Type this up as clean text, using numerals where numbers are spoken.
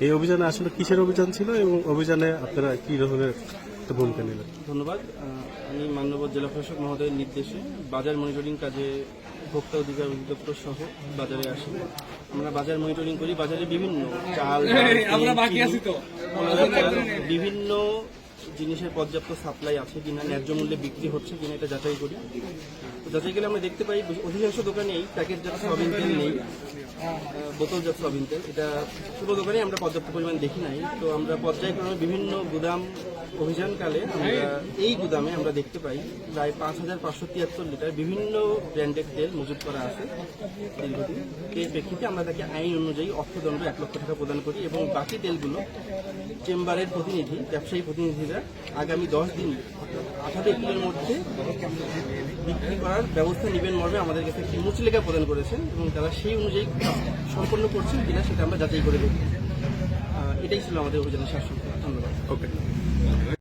এই অভিযানে আসলে কিসের অভিযান ছিল এবং অভিযানে আপনারা কি ধরনের একটা ভূমিকা নিলেন? ধন্যবাদ। আমি মাননীয় জেলা প্রশাসক মহোদয়ের নির্দেশে বাজার মনিটরিং কাজে ভোক্তা অধিকার অধিদপ্তর সহ বাজারে আসি। আমরা বাজার মনিটরিং করি, বাজারে বিভিন্ন চাল, বিভিন্ন জিনিসের পর্যাপ্ত সাপ্লাই আছে কিনা, ন্যায্য মূল্যে বিক্রি হচ্ছে কিনা এটা যাচাই করি। তো যাচাই গেলে আমরা দেখতে পাই অধিকাংশ দোকানেই প্যাকেটজাত সয়াবিন তেল নেই, বোতলজাত সয়াবিন তেল, এটা পুরো দোকানে আমরা পর্যাপ্ত পরিমাণ দেখি নাই। তো আমরা পর্যায়ক্রমে বিভিন্ন গুদাম অভিযানকালে আমরা এই গুদামে আমরা দেখতে পাই প্রায় 5,573 লিটার বিভিন্ন ব্র্যান্ডের তেল মজুত করা আছে দীর্ঘদিন। এর প্রেক্ষিতে আমরা তাকে আইন অনুযায়ী অর্থদণ্ড 1 লক্ষ টাকা প্রদান করি এবং বাকি তেলগুলো চেম্বারের প্রতিনিধি, ব্যবসায়ী প্রতিনিধিরা আগামী 10 দিন 18 এপ্রিলের মধ্যে বিক্রি করার ব্যবস্থা নেবেন মর্মে আমাদের কাছে একটি মুচলেখা প্রদান করেছেন এবং তারা সেই অনুযায়ী সম্পন্ন করছেন কিনা সেটা আমরা যাচাই করে দেখি। এটাই ছিল আমাদের অভিযানের শাসন। ধন্যবাদ। ওকে।